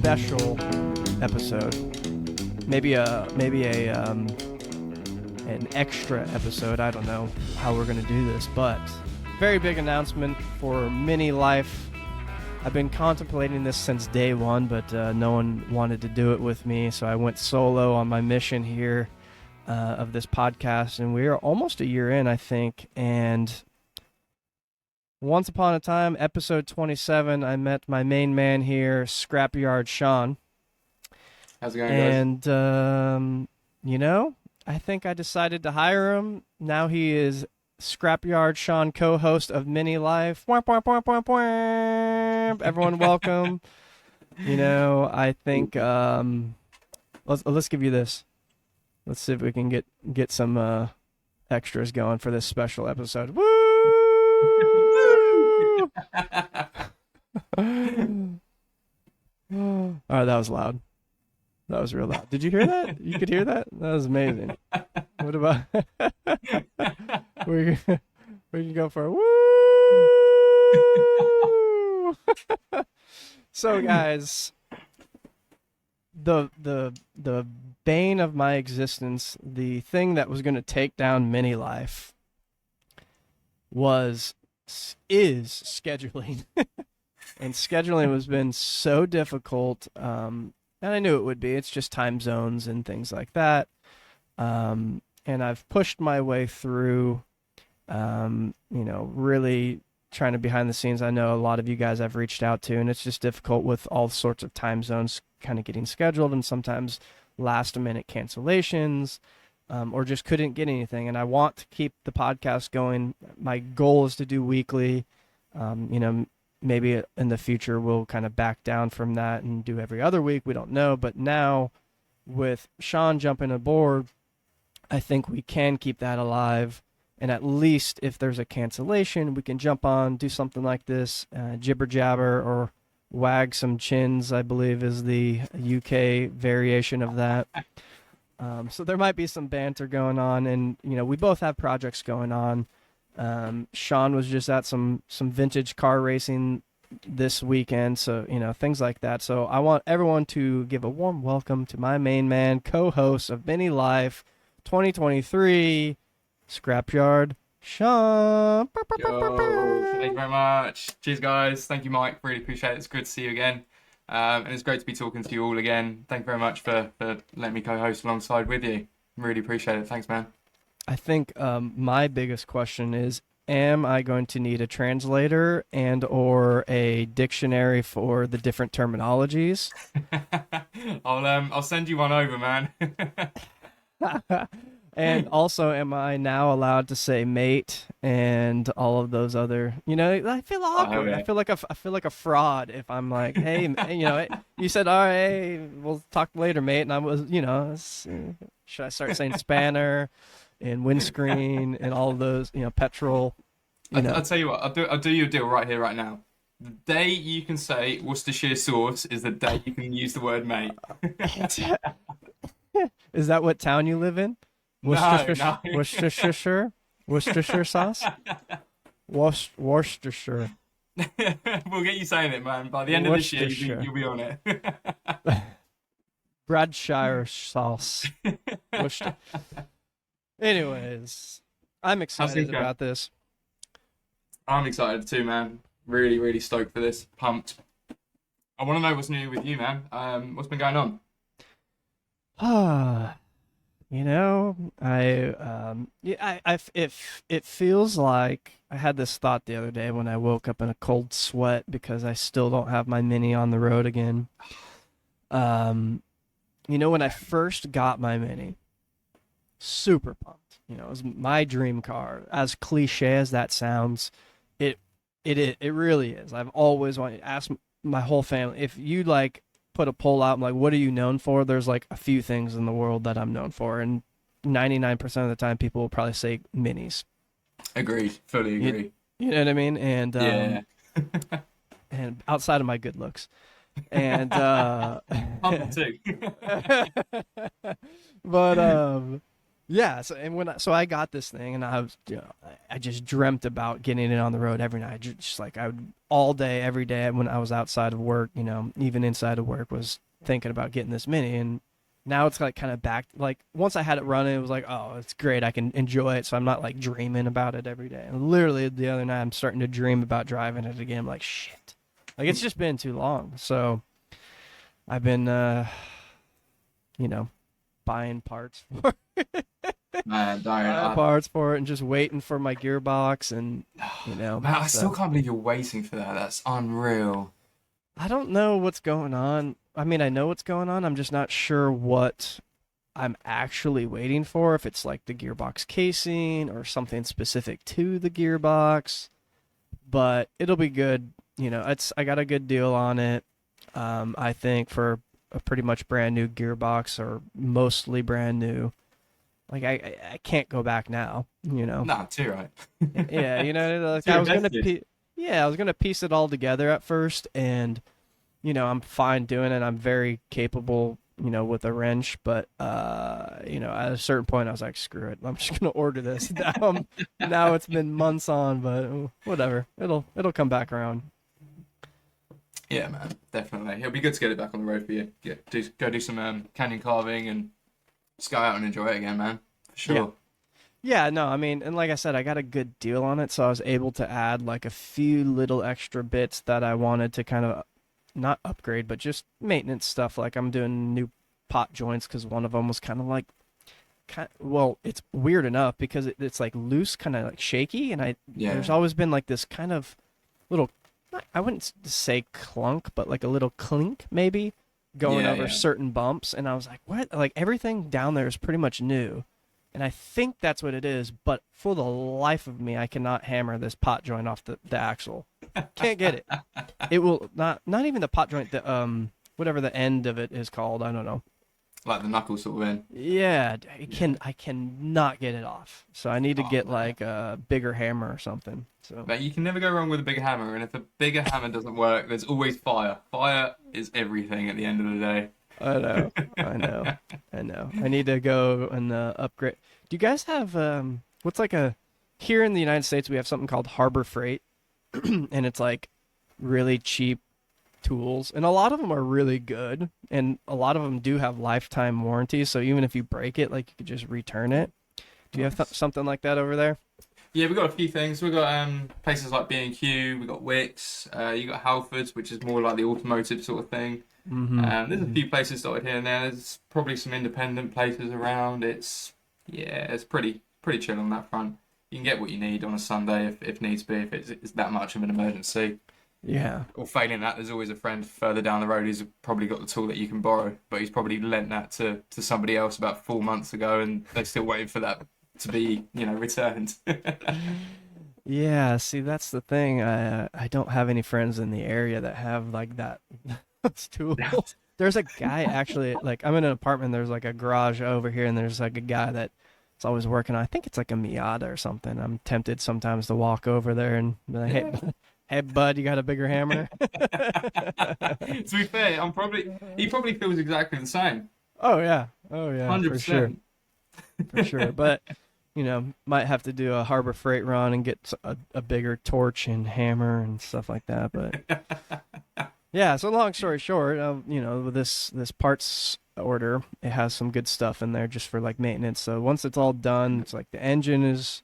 special episode. Maybe a an extra episode. I don't know how we're gonna do this, but very big announcement for Mini Life. I've been contemplating this since day one, but no one wanted to do it with me, so I went solo on my mission here of this podcast, and we are almost a year in, I think. And once upon a time, episode 27, I met my main man here, Scrapyard Shaun. How's it going, guys? And I think I decided to hire him. Now he is Scrapyard Shaun, co-host of Mini Life. Everyone, welcome. I think let's give you this. Let's see if we can get some extras going for this special episode. Woo! All right, that was loud. That was real loud. Did you hear that? You could hear that? That was amazing. What about we can go for a woo? So guys, the bane of my existence, the thing that was going to take down Mini Life is scheduling. And scheduling has been so difficult. And I knew it would be. It's just time zones and things like that. And I've pushed my way through, really trying to behind the scenes. I know a lot of you guys I've reached out to, and it's just difficult with all sorts of time zones kind of getting scheduled, and sometimes last minute cancellations, or just couldn't get anything. And I want to keep the podcast going. My goal is to do weekly. Maybe in the future we'll kind of back down from that and do every other week. We don't know. But now with Shaun jumping aboard, I think we can keep that alive. And at least if there's a cancellation, we can jump on, do something like this, jibber jabber or wag some chins, I believe is the UK variation of that. So there might be some banter going on. And, we both have projects going on. Shaun was just at some vintage car racing this weekend, so things like that. So I want everyone to give a warm welcome to my main man, co-host of Mini Life 2023, Scrapyard Shaun. Yo, thank you very much. Cheers, guys. Thank you, Mike. Really appreciate it. It's good to see you again. And it's great to be talking to you all again. Thank you very much for letting me co-host alongside with you. Really appreciate it. Thanks, man. I think my biggest question is, am I going to need a translator and or a dictionary for the different terminologies? I'll send you one over, man. And also, am I now allowed to say mate and all of those other? I feel awkward. Yeah. I feel like a fraud if I'm like, hey, you said, all right, we'll talk later, mate, and I was, should I start saying spanner? And windscreen and all of those, petrol. I'll tell you what, I'll do you a deal right here, right now. The day you can say Worcestershire sauce is the day you can use the word mate. Is that what town you live in? No. Worcestershire sauce? Worcestershire. We'll get you saying it, man. By the end of this year, you'll be on it. Bradshire sauce. Anyways, I'm excited about this. I'm excited too, man. Really, really stoked for this. Pumped. I want to know what's new with you, man. What's been going on? It feels like I had this thought the other day when I woke up in a cold sweat because I still don't have my Mini on the road again. When I first got my Mini, super pumped. It was my dream car. As cliche as that sounds, it really is. I've always wanted to ask my whole family, if you put a poll out, I'm like, what are you known for? There's a few things in the world that I'm known for, and 99% of the time people will probably say minis. Agreed. Fully agree. You know what I mean? And yeah. And outside of my good looks. And Humble too. but Yeah, so I got this thing, and I was, I just dreamt about getting it on the road every night. Just like I would all day, every day when I was outside of work, even inside of work, was thinking about getting this Mini. And now it's like kind of back. Like once I had it running, it was like, oh, it's great. I can enjoy it, so I'm not like dreaming about it every day. And literally the other night, I'm starting to dream about driving it again. I'm like, shit, like it's just been too long. So I've been, you know, buying parts for Man, don't. buying parts for it and just waiting for my gearbox and. Man, I still So can't believe you're waiting for that. That's unreal. I don't know what's going on. I mean, I know what's going on. I'm just not sure what I'm actually waiting for. If it's like the gearbox casing or something specific to the gearbox, but it'll be good. I got a good deal on it. I think for a pretty much brand new gearbox or mostly brand new. Like I can't go back now. Nah, too right. Yeah, like Too invested. I was gonna piece it all together at first, and I'm fine doing it. I'm very capable, with a wrench, but at a certain point, I was like, screw it, I'm just gonna order this. Now it's been months on, but whatever, it'll come back around. Yeah, man, definitely. It'll be good to get it back on the road for you. Go do some canyon carving and just go out and enjoy it again, man. For Yeah. sure. Yeah, no, I mean, and like I said, I got a good deal on it, so I was able to add like a few little extra bits that I wanted to kind of not upgrade, but just maintenance stuff. Like I'm doing new pot joints because one of them was kind of like, well, it's weird enough because it's like loose, kind of like shaky, and there's Yeah. always been like this kind of little, I wouldn't say clunk, but like a little clink maybe going Yeah, over yeah. certain bumps, and I was like, what? Like everything down there is pretty much new. And I think that's what it is, but for the life of me, I cannot hammer this pot joint off the axle. Can't get it. It will not even the pot joint, the whatever the end of it is called. I don't know. Like the knuckle sort of in. Yeah, Yeah. I cannot get it off. So I need to Oh, get man. like a bigger hammer or something. So But you can never go wrong with a big hammer, and if a bigger hammer doesn't work, there's always fire. Fire is everything at the end of the day. I know, I know, I know. I need to go and upgrade. Do you guys have what's like a here in the United States we have something called Harbor Freight, and it's like really cheap tools, and a lot of them are really good, and a lot of them do have lifetime warranties. So even if you break it, like you could just return it. Do you have Nice. something like that over there? Yeah, we've got a few things. We've got places like B&Q, we've got Wix, you got Halfords, which is more like the automotive sort of thing. Mm-hmm. There's a few places dotted here and there. There's probably some independent places around. It's pretty chill on that front. You can get what you need on a Sunday if needs be, if it's that much of an emergency. Yeah. Or failing that, there's always a friend further down the road who's probably got the tool that you can borrow, but he's probably lent that to somebody else about 4 months ago, and they're still waiting for that to be, returned. Yeah, see, that's the thing. I don't have any friends in the area that have like that those tools. There's a guy actually, like I'm in an apartment. There's like a garage over here, and there's like a guy that's always working on. I think it's like a Miata or something. I'm tempted sometimes to walk over there and be like, hey, Yeah. hey, bud, you got a bigger hammer? To be fair, he probably feels exactly the same. Oh yeah, for sure, 100%. for sure. But might have to do a Harbor Freight run and get a bigger torch and hammer and stuff like that. But yeah, so long story short, with this parts order, it has some good stuff in there just for like maintenance. So once it's all done, it's like the engine is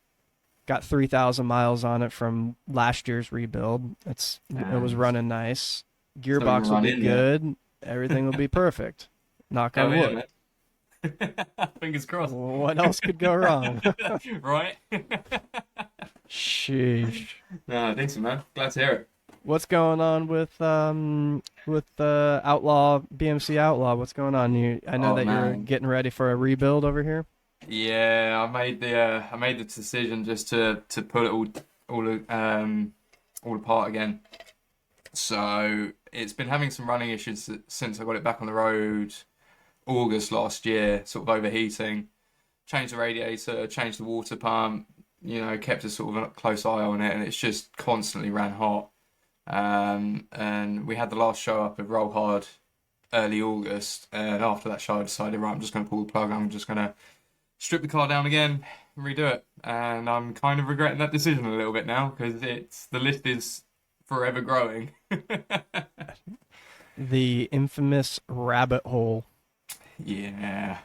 got 3,000 miles on it from last year's rebuild. It was And running nice. so we can Gearbox will run be in there. good. Everything will be perfect. Knock Hell on yeah, wood. man. Fingers crossed. What else could go wrong? Right? Sheesh. No, decent, man. Glad to hear it. What's going on with Outlaw BMC Outlaw? What's going on? I know Oh that you're man. getting ready for a rebuild over here. Yeah, I made the decision just to put it all apart again. So it's been having some running issues since I got it back on the road August last year, sort of overheating. Changed the radiator, changed the water pump, kept a sort of a close eye on it, and it's just constantly ran hot. And we had the last show up at Roll Hard early August, and after that show, I decided, right, I'm just going to pull the plug. I'm just going to strip the car down again, redo it. And I'm kind of regretting that decision a little bit now because the list is forever growing. The infamous rabbit hole. Yeah,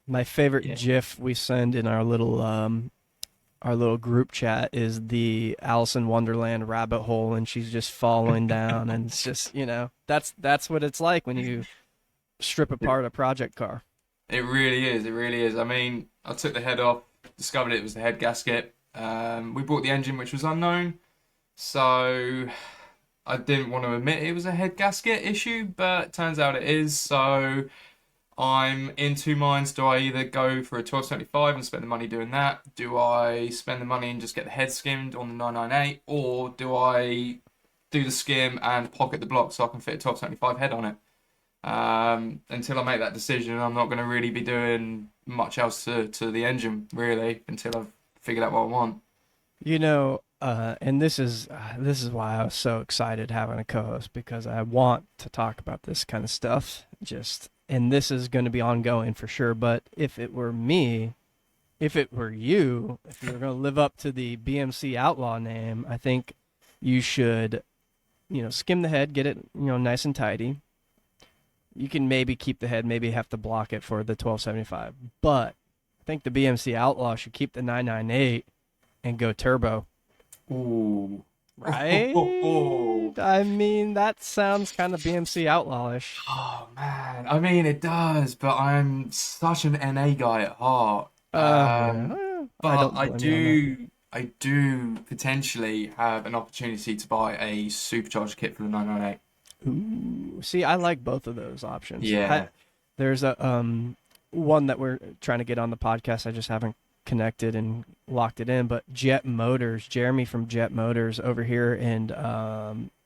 My favorite yeah. GIF we send in our little group chat is the Alice in Wonderland rabbit hole, and she's just falling down, and it's just that's what it's like when you strip It, apart a project car. it really is. It really is. I mean, I took the head off, discovered it was the head gasket. We bought the engine, which was unknown, so I didn't want to admit it was a head gasket issue, but turns out it is. So I'm in two minds. Do I either go for a 1275 and spend the money doing that? Do I spend the money and just get the head skimmed on the 998? Or do I do the skim and pocket the block so I can fit a 1275 head on it? Until I make that decision, I'm not going to really be doing much else to the engine, really, until I've figured out what I want. And this is why I was so excited having a co-host, because I want to talk about this kind of stuff. And this is going to be ongoing for sure. But if it were me, if it were you, if you were going to live up to the BMC Outlaw name, I think you should, skim the head, get it, nice and tidy. You can maybe keep the head, maybe have to block it for the 1275. But I think the BMC Outlaw should keep the 998 and go turbo. Ooh. Right? I mean, that sounds kind of BMC Outlawish. Oh man, I mean it does, but I'm such an NA guy at heart. Yeah. I But don't blame you on that. I do potentially have an opportunity to buy a supercharged kit for the 998. Ooh. See, I like both of those options. Yeah. There's a one that we're trying to get on the podcast. I just haven't connected and locked it in. But Jet Motors, Jeremy from Jet Motors over here in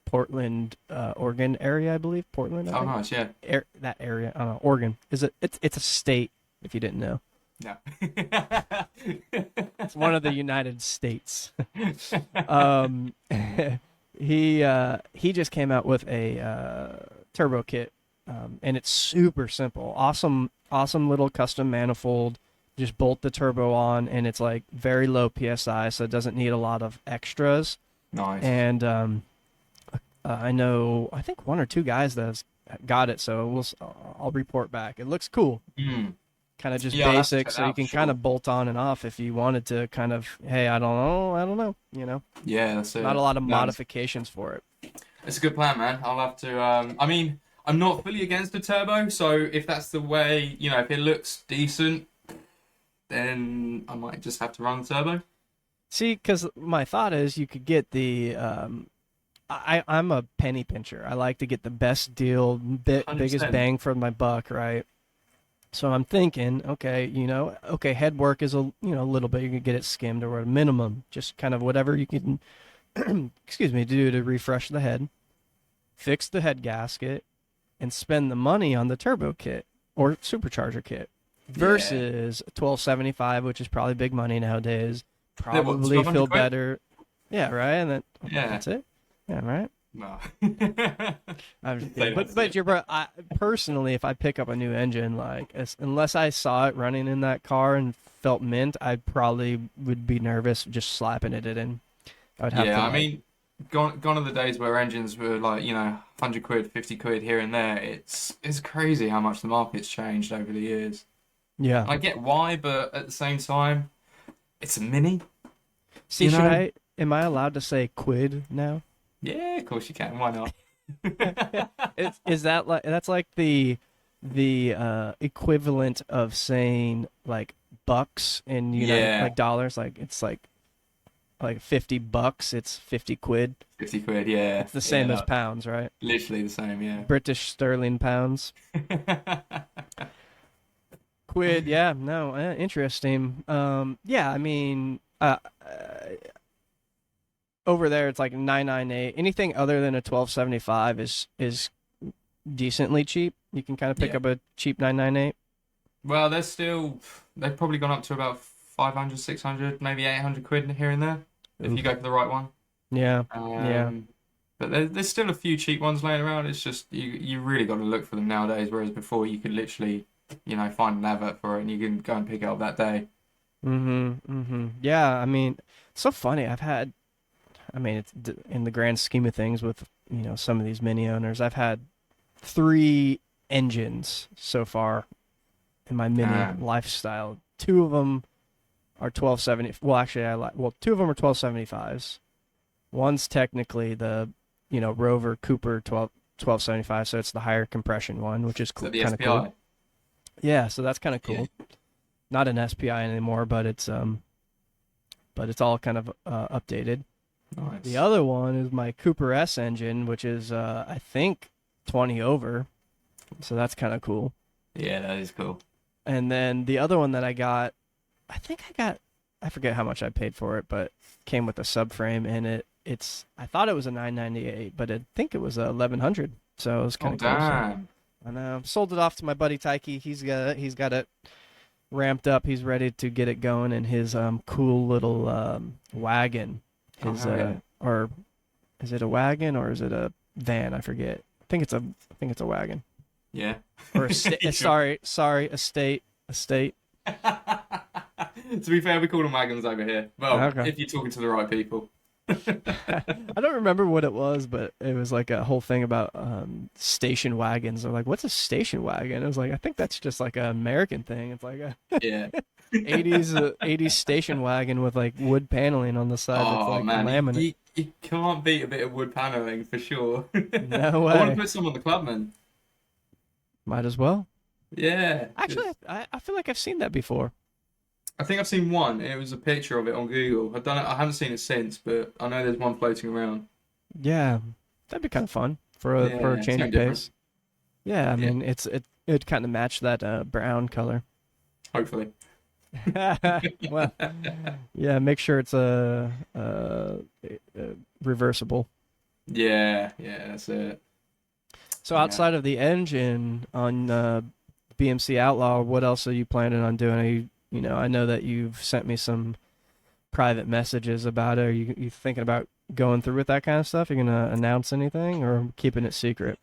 Portland, Oregon area, I believe. Portland, I Oh, think. nice. Yeah. That area, I don't know. Oregon is it? It's a state. If you didn't know, No. it's one of the United States. um, he just came out with a turbo kit, and it's super simple. Awesome little custom manifold. Just bolt the turbo on, and it's like very low psi, so it doesn't need a lot of extras. Nice. And I think one or two guys that have got it, so I'll report back. It looks cool. Mm. Kind of just Yeah, I'll have to basic, check so that you out can for kind sure. of bolt on and off if you wanted to kind of, hey, I don't know, Yeah, that's it. Not a lot of No, modifications for it. it's a good plan, man. I'll have to. I mean, I'm not fully against the turbo, so if that's the way, if it looks decent, then I might just have to run the turbo. See, because my thought is you could get the, I'm a penny pincher. I like to get the best deal, biggest 100%. bang for my buck, right? So I'm thinking, okay, head work is a little bit. You can get it skimmed or at a minimum, just kind of whatever you can, excuse me, do to refresh the head, fix the head gasket, and spend the money on the turbo kit or supercharger kit Yeah. versus 1275, which is probably big money nowadays. They're what, Probably 1,200 feel quid? better. Yeah, right. And then Yeah. that's it. Yeah, right. No. I'm just Say kidding. that's But it. you're personally, if I pick up a new engine, like unless I saw it running in that car and felt mint, I probably would be nervous just slapping it in. I would have to Yeah, I like, mean, gone are the days where engines were like, 100 quid, 50 quid here and there. It's crazy how much the market's changed over the years. yeah. I get why, but at the same time, it's a Mini, See, you know? am I allowed to say quid now? Yeah, of course you can. Why not? Is that like that's like the equivalent of saying like bucks in Yeah, like dollars, like it's like $50, it's 50 quid. 50 quid. Yeah, It's the yeah, same as no, pounds, right? literally the same. Yeah. British sterling pounds. Quid, yeah, no, interesting. Yeah, I mean, over there it's like 998. Anything other than a 1275 is decently cheap. You can kind of pick Yeah. up a cheap 998. Well, they've probably gone up to about 500, 600, maybe 800 quid here and there if you Oof. go for the right one. Yeah, yeah. Um, but there's still a few cheap ones laying around. It's just you really got to look for them nowadays. Whereas before you could literally, find an advert for it and you can go and pick it up that day. Yeah, I mean, it's so funny. I mean, in the grand scheme of things with, some of these mini owners, I've had three engines so far in my mini Um, lifestyle. Two of them are 1270. Well, actually, two of them are 1275s. One's technically the, Rover Cooper 1275, so it's the higher compression one, which is is that the kind of cool. SPI? Yeah, so that's kind of Yeah. cool. Not an SPI anymore, but it's all kind of updated. The Nice. other one is my Cooper S engine, which is I think 20 over, so that's kind of cool. Yeah, that is cool. And then the other one that I got, I forget how much I paid for it, but came with a subframe, and I thought it was a 998, but I think it was a 1100, so it was kind Oh, of cool. So damn. I know, sold it off to my buddy Tyke. He's got it ramped up. He's ready to get it going in his cool little wagon. Oh, His hell yeah. or is it a wagon or is it a van? I forget. I think it's a wagon Yeah. or You sure? sorry, estate. To be fair, we call them wagons over here. Well, Okay. if you're talking to the right people. I don't remember what it was, but it was like a whole thing about station wagons. They're like, "What's a station wagon?" It was like, I think that's just like an American thing. It's like a Yeah. 80s station wagon with like wood paneling on the side that's Oh like man, laminate. you can't beat a bit of wood paneling for sure. No I want to way. put some on the Clubman. Might as well. Yeah, Actually, I feel like I've seen that before. I think I've seen one. It was a picture of it on Google. I haven't seen it since, but I know there's one floating around. Yeah, that'd be kind of fun for a Yeah, change something of different. pace. Yeah, I Yeah, mean it kind of match that brown color. hopefully. Well, yeah, make sure it's reversible. Yeah, yeah, that's it. So Yeah. outside of the engine on BMC Outlaw, what else are you planning on doing? I know that you've sent me some private messages about it. Are you thinking about going through with that kind of stuff? Are you gonna announce anything or keeping it secret?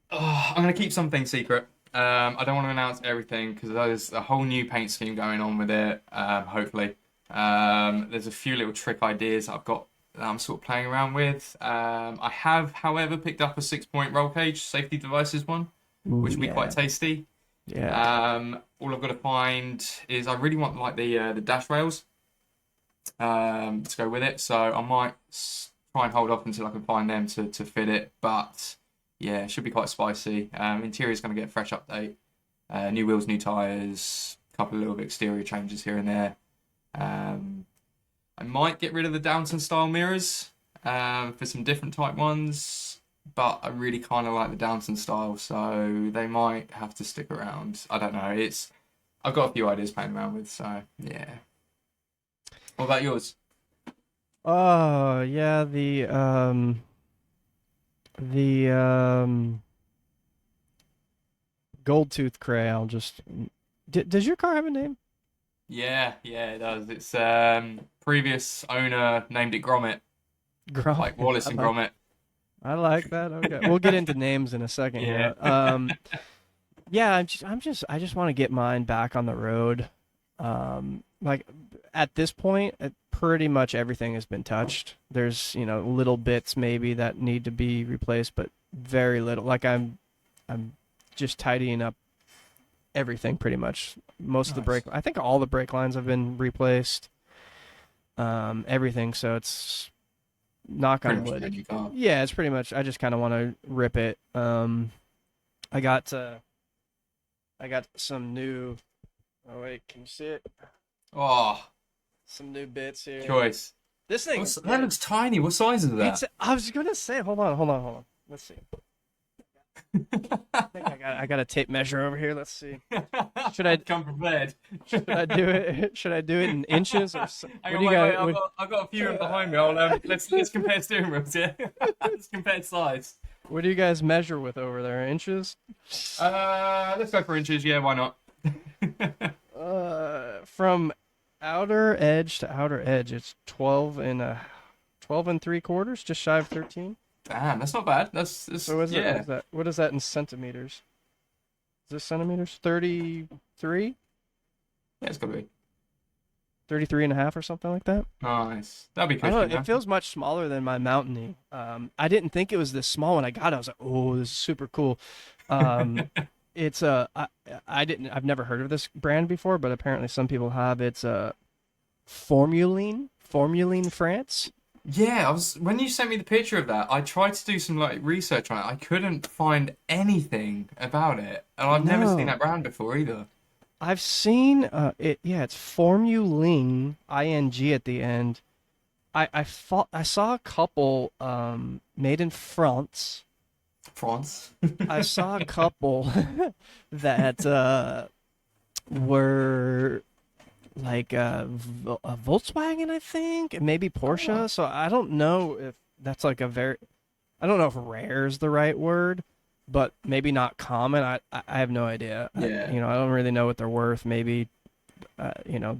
Oh, I'm gonna keep something secret. I don't want to announce everything because there's a whole new paint scheme going on with it. Hopefully, there's a few little trick ideas I've got that I'm sort of playing around with. I have, however, picked up a 6-point roll cage safety devices one, Ooh, which will be quite yeah, tasty. yeah. All I've got to find is I really want like the dash rails to go with it, so I might try and hold off until I can find them to fit it. But yeah, it should be quite spicy. Interior's going to get a fresh update. New wheels, new tyres, a couple of little bit exterior changes here and there. Um, I might get rid of the Downton style mirrors for some different type ones, but I really kind of like the Downton style, so they might have to stick around. I don't know. I've got a few ideas playing around with, so yeah. What about yours? Oh, yeah, the gold tooth cray. I'll just. Does your car have a name? Yeah, yeah, it does. It's previous owner named it Gromit, like Grommet. Wallace and Gromit. I like that. Okay, we'll get into names in a second Yeah. here. Yeah, I just want to get mine back on the road. Like at this point, pretty much everything has been touched. There's, little bits maybe that need to be replaced, but very little. Like I'm just tidying up everything pretty much. Most of the Nice. I think all the brake lines have been replaced. Everything. So it's knock Pretty on much a wood. brand new car. Yeah, it's pretty much. I just kind of want to rip it. I got I got some new. Oh wait, can you see it? Oh, Some new bits here. choice. This thing's That looks tiny. What size is it's. that? I was gonna say, hold on. Let's see. I think I got a tape measure over here. Let's see. Should I come prepared? should I do it? Should I do it in inches or Hang what on, do you wait. got? I've got a few in behind me. Let's compare steering wheels. Yeah, let's compare size. What do you guys measure with over there? Inches? Let's go for inches. Yeah, why not? From outer edge to outer edge, it's 12 and 3/4, just shy of 13. Damn, that's not bad. So what is that? What Yeah. is that? What is that in centimeters? Is this centimeters? 33? Yeah, it's got to be. 33 and a half or something like that. Nice. That'll be I don't cushy, know. It man. feels much smaller than my Mountain. I didn't think it was this small when I got it. I was like, oh, this is super cool. Um, it's I've never heard of this brand before, but apparently some people have. It's a Formuline France. Yeah, I was when you sent me the picture of that, I tried to do some like research on it. I couldn't find anything about it, and I've never seen No, that brand before either. I've seen it. Yeah, it's Formuline, ing at the end. I saw a couple made in France. France. I saw a couple that were like a Volkswagen, I think, and maybe Oh, Porsche. So I don't know if that's like a very, I don't know if rare is the right word, but maybe not common. I have no idea. yeah. I don't really know what they're worth. Maybe they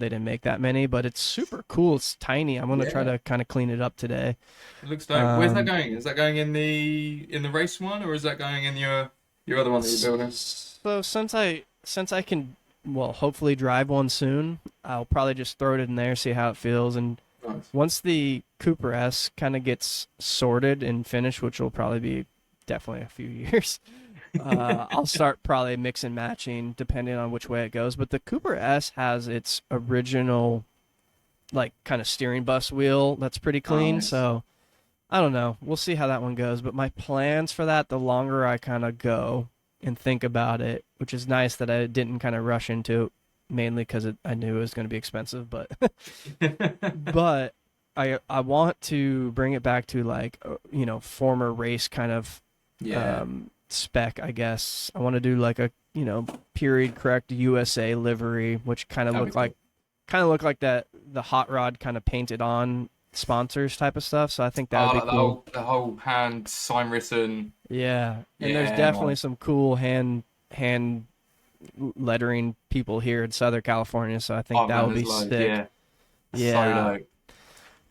didn't make that many, but it's super cool. It's tiny. I'm gonna try Yeah. to kind of clean it up today. It looks dope. Where's that Um, going? Is that going in the race one, or is that going in your other one that you're building? so since I can well hopefully drive one soon, I'll probably just throw it in there, see how it feels, and Nice. once the Cooper S kind of gets sorted and finished, which will probably be definitely a few years, I'll start probably mix and matching depending on which way it goes. But the Cooper S has its original like kind of steering bus wheel that's pretty clean, Nice. so I don't know. We'll see how that one goes. But my plans for that, the longer I kind of go and think about it, which is nice that I didn't kind of rush into it, mainly because I knew it was going to be expensive. But but I want to bring it back to like former race kind of Yeah, spec. I guess I want to do like a period correct USA livery, which that'd be cool. kind of look like that the hot rod kind of painted on sponsors type of stuff. So I think that would Oh, be like the cool. whole hand sign written. Yeah, and there's Yeah, definitely nice. some cool hand lettering people here in Southern California, so I think Oh that man, would there's be loads. sick. Yeah, so Yeah. dope.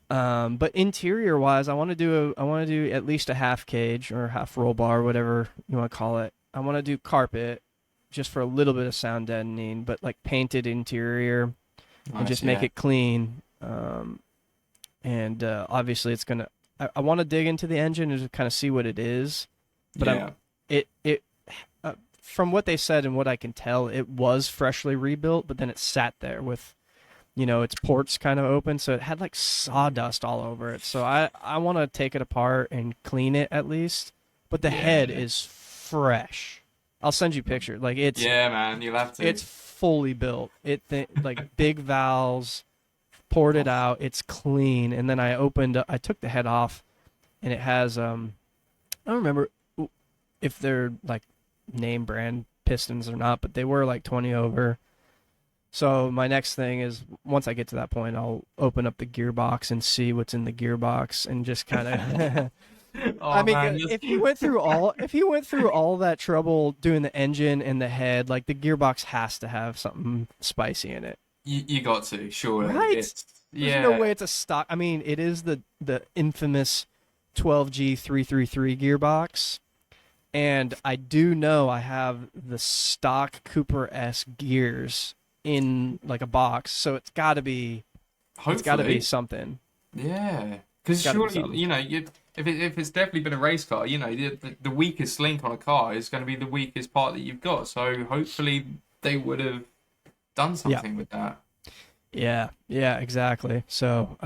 But interior wise, I want to do at least a half cage or half roll bar, whatever you want to call it. I want to do carpet just for a little bit of sound deadening, but like painted interior and Nice. just make Yeah, it clean. And obviously, it's gonna. I want to dig into the engine and just kind of see what it is, but I'm yeah. it from what they said and what I can tell, it was freshly rebuilt, but then it sat there with its ports kind of open, so it had like sawdust all over it. So I want to take it apart and clean it at least. But the head Yeah. is fresh. I'll send you pictures. Like Yeah, man, you'll have to. it's fully built. Like big valves, poured it Oh, out. It's clean, and then I took the head off, and it has I don't remember if they're like name brand pistons or not, but they were like 20 over. So my next thing is once I get to that point, I'll open up the gearbox and see what's in the gearbox and just kind of. I oh mean, man, if you went through all that trouble doing the engine and the head, like the gearbox has to have something spicy in it, you got to surely. right? It's There's no yeah. way it's a stock. I mean, it is the infamous 12G 333 gearbox, and I do know I have the stock Cooper S gears in like a box, so it's got to be Hopefully, something. yeah. It's Because got to be surely, something. if it's definitely been a race car, the weakest link on a car is going to be the weakest part that you've got. So hopefully they would have done Yeah. something with that. Yeah. Yeah, exactly. So,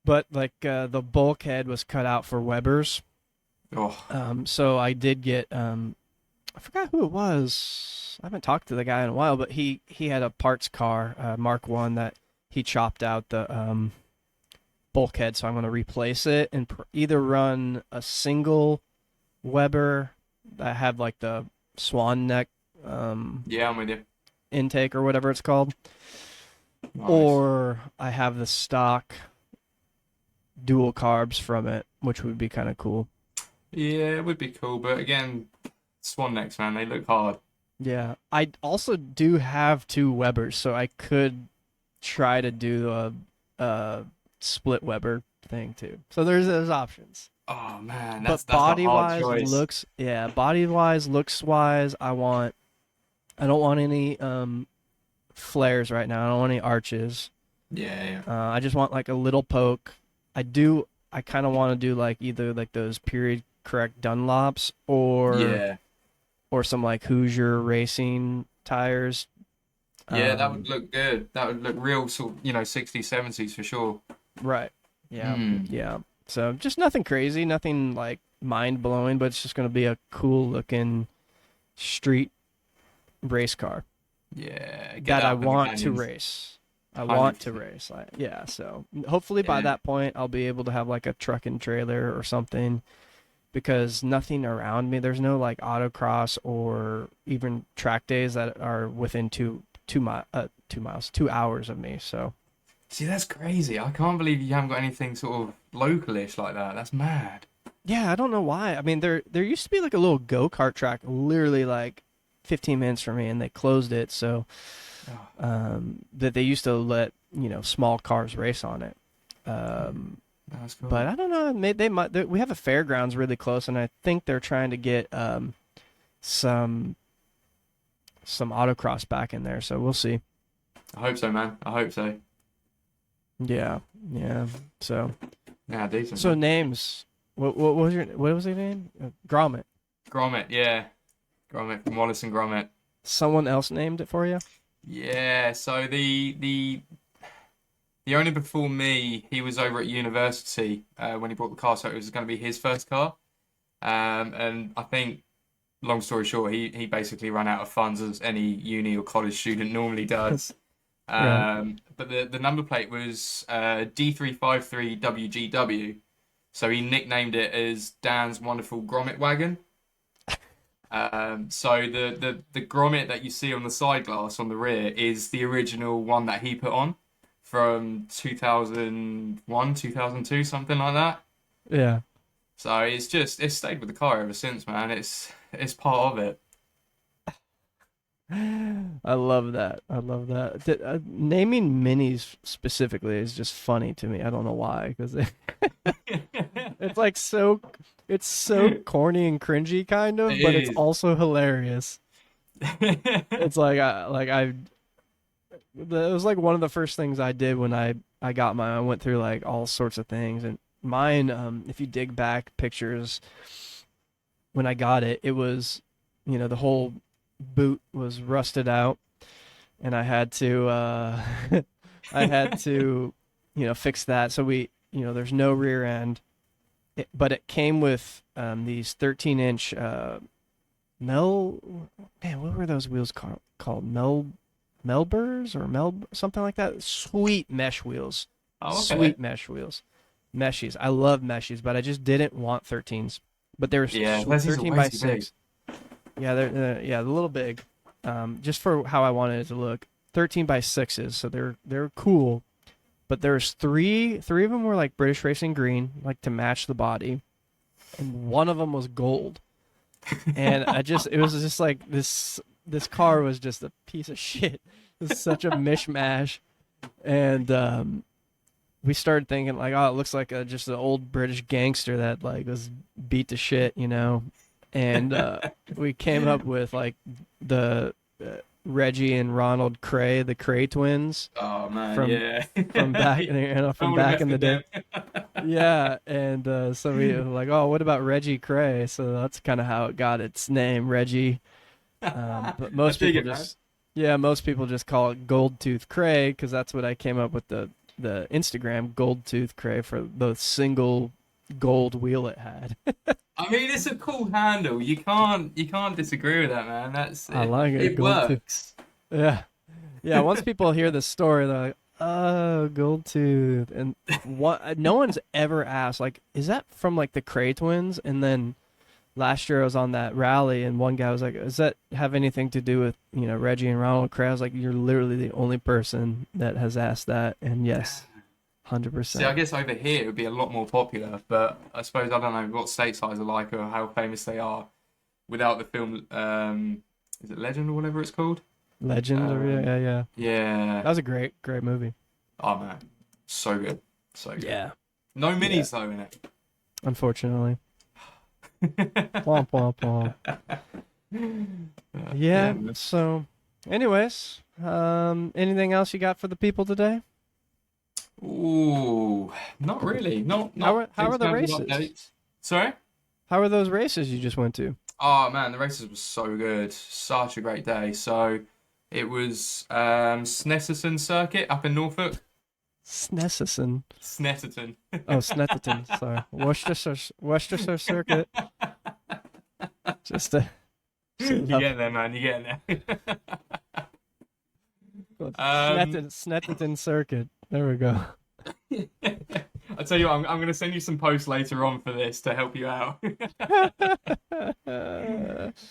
but like the bulkhead was cut out for Weber's. Oh, So I did get I forgot who it was. I haven't talked to the guy in a while, but he had a parts car, Mark One, that he chopped out the bulkhead, so I'm going to replace it and either run a single Weber that had like the swan neck yeah, I'm with you. intake or whatever it's called, Nice. or I have the stock dual carbs from it, which would be kind of cool. Yeah, it would be cool, but again, swan necks, man, they look hard. Yeah, I also do have two Webers, so I could try to do a split Weber thing too. So there's those options. Oh man, But that's a hard choice. body wise, looks wise, I don't want any flares right now. I don't want any arches. Yeah, I just want like a little poke. I kind of want to do like either like those period correct Dunlops yeah. or some like Hoosier racing tires. Yeah, that would Um, look good. That would look real sort of, 60s, 70s for sure. right. Yeah. Mm. Yeah. So just nothing crazy, nothing like mind blowing, but it's just going to be a cool looking street race car Yeah, get that that I up in the want to canyons. race. I want to 100%. race. Yeah. So hopefully by Yeah. that point, I'll be able to have like a truck and trailer or something because nothing around me, there's no like autocross or even track days that are within 2 miles, 2 hours of me. So See, that's crazy. I can't believe you haven't got anything sort of localish like that. That's mad. yeah, I don't know why. I mean, there used to be like a little go-kart track literally like 15 minutes from me and they closed it. So Oh, that they used to let small cars race on it. Um, that's but cool. I don't know. They might. We have a fairgrounds really close, and I think they're trying to get some some autocross back in there. So we'll see. I hope so, man. I hope so. Yeah, yeah. So Yeah, decent, so man. names. What was your name? Gromit. Gromit, yeah. Gromit from Wallace and Gromit. Someone else named it for you? Yeah, so the owner before me, he was over at university when he bought the car, so it was going to be his first car. And I think, long story short, he basically ran out of funds as any uni or college student normally does. Right. But the number plate was D353WGW, so he nicknamed it as Dan's Wonderful Grommet Wagon. So the grommet that you see on the side glass on the rear is the original one that he put on from 2001, 2002, something like that. Yeah. So it's stayed with the car ever since, man. It's part of it. I love that. I love that. Naming minis specifically is just funny to me. I don't know why, because it's like it's so corny and cringy kind It of, but it's is. also hilarious. It's like it was like one of the first things I did when I got mine. I went through like all sorts of things, and mine, if you dig back pictures when I got it, it was, the whole boot was rusted out, and I had to I had to fix that. So there's no rear end, but it came with these 13-inch Mel man, what were those wheels called? Melbers or Mel something like that. Sweet mesh wheels. Oh, okay. Sweet mesh wheels. Meshies. I love meshies, but I just didn't want 13s. But they were Yeah, Leslie's are 13 way by too big. 6. Yeah, they're a little big. Just for how I wanted it to look. 13 by 6s, so they're cool. But there's three of them were like British Racing green, like to match the body, and one of them was gold. And it was just like this car was just a piece of shit. It was such a mishmash, and we started thinking like, oh, it looks like just an old British gangster that like was beat to shit. And we came up with like the Reggie and Ronald Cray, the Cray twins Oh man, from yeah. from back I from would have back messed in the with day. them. Yeah, and so we were like, oh, what about Reggie Cray? So that's kind of how it got its name, Reggie. But I dig it, man. most people just call it Gold Tooth Cray because that's what I came up with the Instagram Gold Tooth Cray for the single gold wheel it had. I mean, it's a cool handle. You can't disagree with that, man. That's I it. like it, It Gold Tooth. works. Yeah, yeah. Once people hear the story, they're like, "Oh, Gold Tooth," and what? No one's ever asked, like, "Is that from like the Cray twins?" And then last year I was on that rally, and one guy was like, "Does that have anything to do with Reggie and Ronald Cray?" I was like, "You're literally the only person that has asked that," and yes, hundred See, I percent. guess over here it would be a lot more popular, but I suppose I don't know what state size are like or how famous they are without the film. Is it Legend or whatever it's called? Legend, or yeah, Um, yeah, yeah. yeah. That was a great movie. Oh man, so good, so good. Yeah, No yeah. minis though in Unfortunately, it. womp womp womp. Yeah, Yeah. man. So Anyways, anything else you got for the people today? Ooh, not really. How Not are how in are the terms of races? updates. Sorry? How are those races you just went to? Oh man, the races were so good. Such a great day. So it was Snetterton Circuit up in Norfolk. Snessison. Snetterton. Oh, Snetterton. Sorry, Worcestershire Circuit. Just to You get there, man. You get there. um, Snetterton Circuit. There we go. I tell you what, I'm going to send you some posts later on for this to help you out.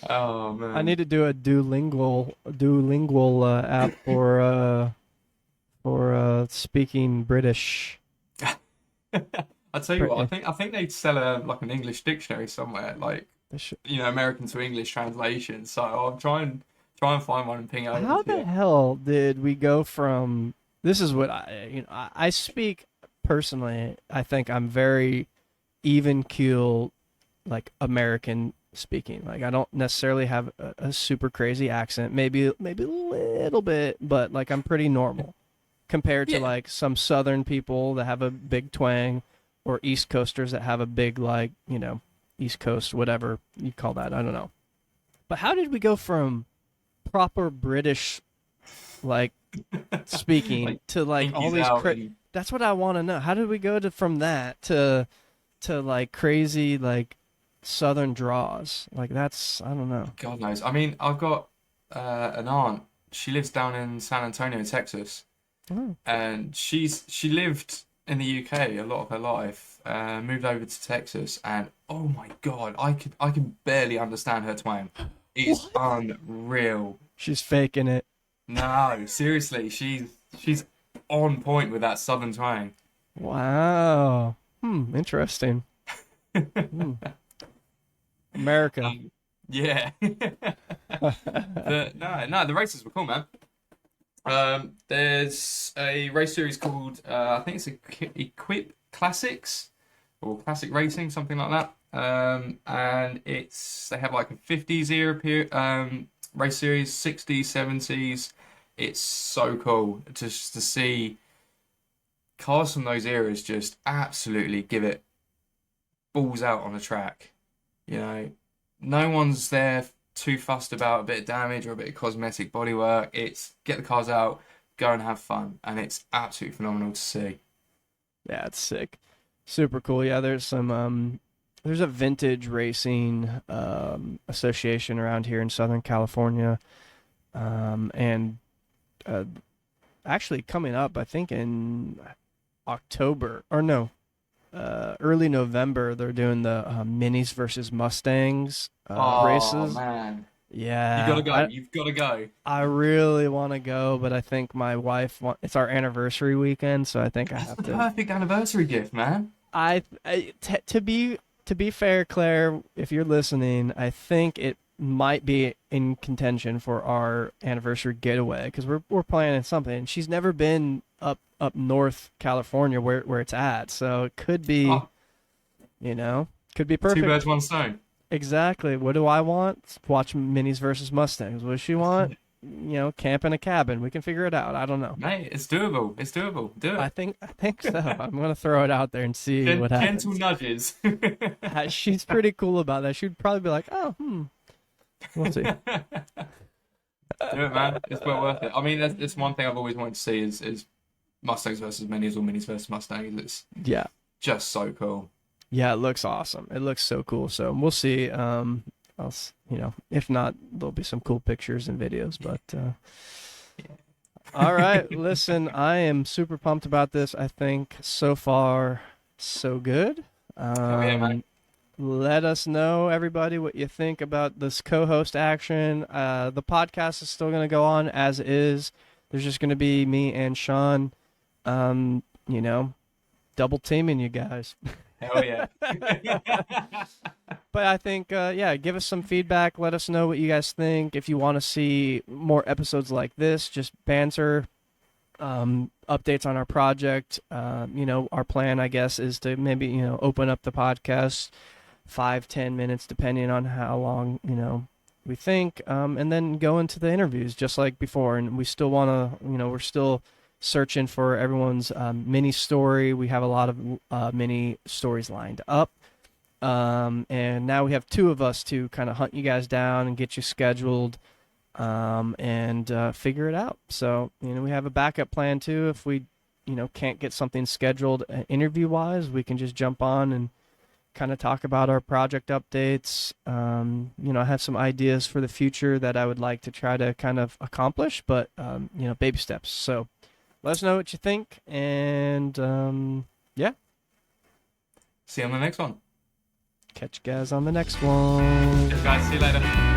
Oh I man. need to do a Duolingual app for speaking British. I tell you what, I think they'd sell a like an English dictionary somewhere, like American to English translation. So I'll try and find one and ping it over How to the you. hell did we go from? This is what I speak personally. I think I'm very even keel, like American speaking. Like I don't necessarily have a super crazy accent. Maybe a little bit, but like I'm pretty normal compared to Yeah, like some Southern people that have a big twang, or East Coasters that have a big like East Coast whatever you call that. I don't know. But how did we go from proper British like speaking like to like all pinkies these out and that's what I want to know. How did we go to from that to like crazy like southern draws? Like that's I don't know. God knows. I mean, I've got an aunt. She lives down in San Antonio, Texas, Oh. and she lived in the UK a lot of her life. Moved over to Texas, and oh my God, I can barely understand her twang. It's What? unreal. She's faking it. No, seriously, she's on point with that southern twang. Wow. Interesting. Hmm. America. Um, yeah, but no, the races were cool, man. There's a race series called I think it's Equip Classics or Classic Racing, something like that. And they have like a 50s era race series, 60s, 70s. It's so cool just to see cars from those eras just absolutely give it balls out on the track. You know, no one's there too fussed about a bit of damage or a bit of cosmetic bodywork. It's get the cars out, go and have fun, and it's absolutely phenomenal to see. Yeah, it's sick. Super cool. Yeah, there's a vintage racing association around here in Southern California. And uh, actually coming up, I think in October or no, early November, they're doing the Minis versus Mustangs Oh races. man, you gotta Yeah, go. You've gotta go. I really want to go, but I think my wife it's our anniversary weekend, so I think I That's have the to. perfect anniversary gift, man. To be fair, Claire, if you're listening, I think it might be in contention for our anniversary getaway because we're planning something. She's never been up North California where it's at, so it could be Oh, you know could be two perfect. birds, one stone. Exactly. What do I want? Watch Minis versus Mustangs. What does she want? Camp in a cabin. We can figure it out. I don't know. Mate, it's doable. It's doable. Do I it. think I think so. I'm gonna throw it out there and see what Gentle happens. nudges. Do She's pretty cool about that. She'd probably be like, "Oh, we'll see." it, man. It's well worth it. I mean, that's one thing I've always wanted to see is Mustangs versus Minis or Minis versus Mustangs. It's Yeah, just so cool. yeah. It looks awesome. It looks so cool. So we'll see. If not, there'll be some cool pictures and videos. But all right, listen, I am super pumped about this. I think so far, so good. Hell yeah, mate. Um, Let us know, everybody, what you think about this co-host action. The podcast is still going to go on as is. There's just going to be me and Sean, um, you know, double teaming you guys. Hell yeah. But I think, yeah, give us some feedback. Let us know what you guys think. If you want to see more episodes like this, just banter, updates on our project. Our plan, I guess, is to maybe, open up the podcast 5-10 minutes, depending on how long, we think, and then go into the interviews just like before. And we still want to, we're still searching for everyone's mini story. We have a lot of mini stories lined up. And now we have two of us to kind of hunt you guys down and get you scheduled, and figure it out. So, we have a backup plan too. If we, can't get something scheduled interview wise, we can just jump on and kind of talk about our project updates. I have some ideas for the future that I would like to try to kind of accomplish, but, baby steps. So let us know what you think. And yeah, See you on the next one. catch you guys on the next one. Cheers, guys. See you later.